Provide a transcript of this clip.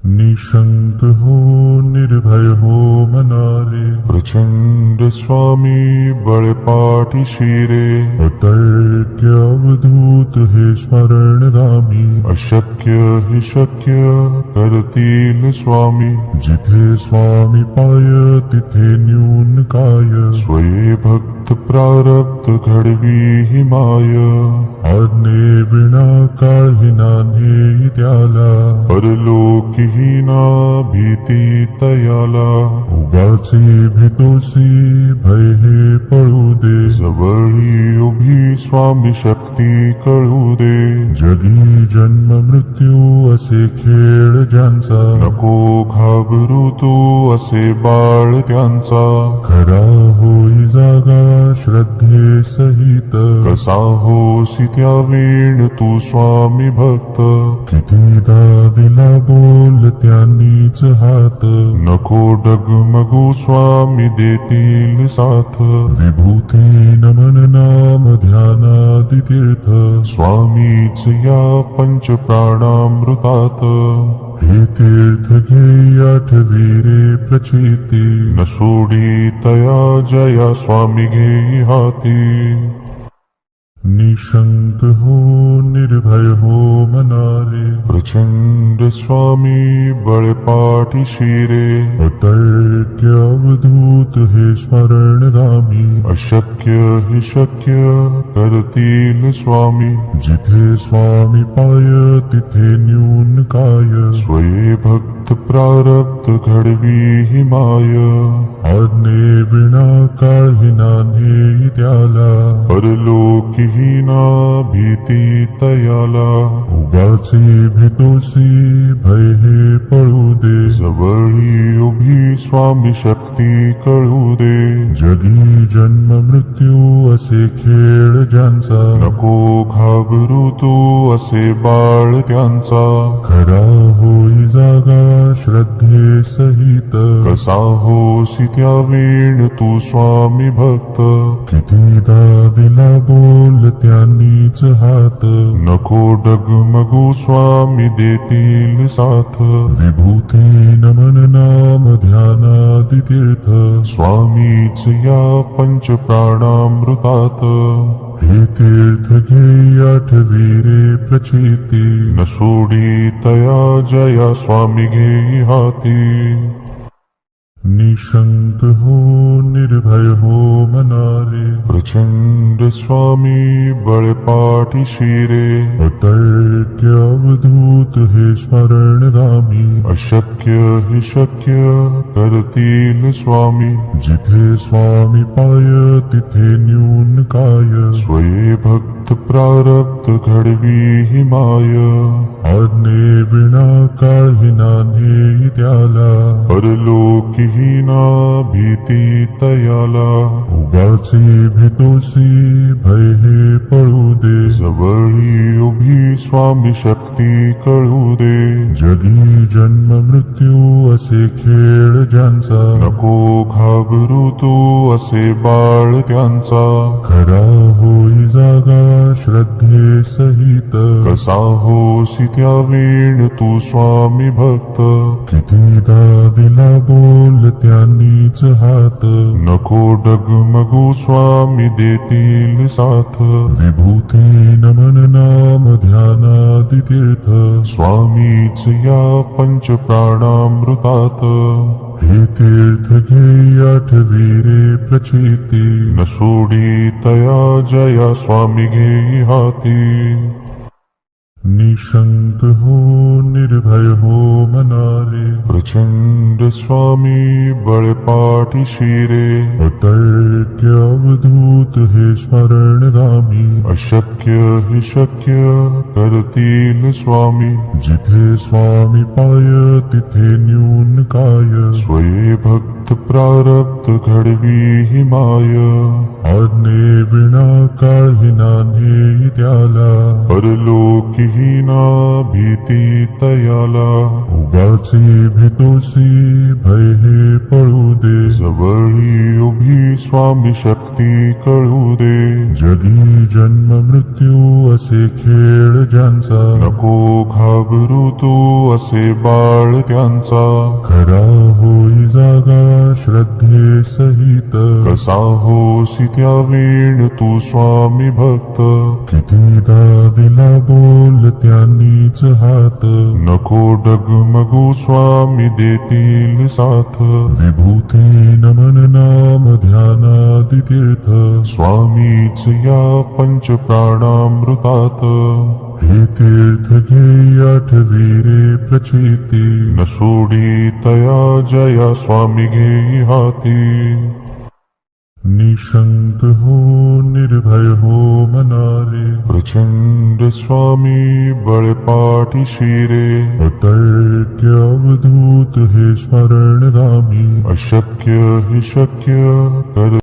निशंक हो निर्भय हो मनारे, प्रचंड स्वामी बळपाठी शिरे. अतर्क्य अवधूत हे स्मरणगामी, अशक्य हि शक्य करतील स्वामी. जिथे स्वामी पाय तिथे न्यून काय, स्वये भक्त प्रारब्ध घडवी हि माय. आज्ञे विना काळही नान्हे त्याला, परलोकी हीना भीती तयाला. उगाचे भीतोसी भय हे पळू दे, जवळी उभी स्वामी शक्ती कळू दे. जगी जन्म मृत्यू असे खेळ ज्यांचा, नको घाबरू तू असे बाळ त्यांचा. खरा होई जागा श्रद्धे सहित, कसा होसी त्या वेळ तू स्वामी भक्त. कितीदा दिला बोल त्यांनीच हात, नको डगमगू स्वामी देतील साथ. विभूती नमन नाम ध्यानादि तीर्थ, स्वामीच या पंच प्राणामृतात. हे तीर्थ घे आठवी रे प्रचिती, न सोडी तया जया स्वामी घे हाती. निशंक हो निर्भय हो मनारे, प्रचंड स्वामी बळपाठी शिरे. अतर्क्य अवधूत हे स्मरणगामी, अशक्य हि शक्य करतील स्वामी. जिथे स्वामी पाय तिथे न्यून काय, स्वये भक्त प्रारब्ध घडवी हि माय. आज्ञे विना काळही नान्हे त्याला, परलोकी हीना भीती तयाला. उगाचे भीतोसी भय हे पळू दे, जवळी उभी स्वामी शक्ती कळू दे. जगी जन्म मृत्यू असे खेळ ज्यांचा, नको घाबरू तू असे बाळ त्यांचा. खरा होई जागा श्रद्धे सहित, कसा होसी त्या वेळ तू स्वामी भक्त. कितीदा दिला बोल त्यांनीच हात, नको डगमगू स्वामी देतील साथ. विभूती नमन नाम ध्यानादि तीर्थ, स्वामीच या पंच प्राणामृतात. हे तीर्थ घे आठवी रे प्रचिती, न सोडी तया जया स्वामी घे हाती. निशंक हो निर्भय हो मनारे, प्रचंड स्वामी बळपाठी शिरे. अतर्क्य अवधूत हे स्मरणगामी, अशक्य हि शक्य करतील स्वामी. जिथे स्वामी पाय तिथे न्यून काय, स्वये भक्त प्रारब्ध घडवी हि माय. आज्ञे विना काळही नान्हे त्याला, परलोकी हीना भीती तयाला. उगाचे भीतोसी भय हे पळू दे, जवळी उभी स्वामी शक्ती कळू दे. जगी जन्म मृत्यू असे खेळ ज्यांचा, नको घाबरू तू असे बाळ त्यांचा. खरा होई जागा श्रद्धे सहित, कसा होसी त्या वेळ तू स्वामी भक्त. कितीदा दिला बोल त्यांनीच हात, नको डगमगू स्वामी देतील साथ. विभूती नमन नाम ध्यानादि तीर्थ, स्वामीच या पंच प्राणामृतात. हे तीर्थ घे आठवी रे प्रचिती, न सोडी तया जया स्वामी घे हाती. निशंक हो निर्भय हो मनारे, प्रचंड स्वामी बळपाठी शिरे. अतर्क्य अवधूत हे स्मरणगामी, अशक्य हि शक्य करतील स्वामी. जिथे स्वामी पाय तिथे न्यून काय, स्वये भक्त प्रारब्ध घडवी हि माय. आज्ञे विना काळही नान्हे त्याला, परलोकी हीना भीती तयाला. उगाचे तोसी भय हे पळू दे जवळी उभी स्वामी शक्ती कळू दे जगी जन्म मृत्यू असे खेळ ज्यांचा नको घाबरू तू असे बाळ त्यांचा खरा होई जागा श्रद्धे सहित कसा होसी त्या वेळ तू स्वामी भक्त कितीदा दिला बोल त्यांनीच हात नको डगमगू स्वामी देतील साथ विभूती नमन नाम ध्यानादि तीर्थ स्वामीच या पंच प्राणामृतात हे तीर्थ घे आठवी रे प्रचिती न सोडी तया जया स्वामी घेई हाती निशंक हो निर्भय हो मनारे प्रचंड स्वामी बळपाठी शिरे अतर्क्य अवधूत हे स्मरण रामी अशक्य हि शक्य कर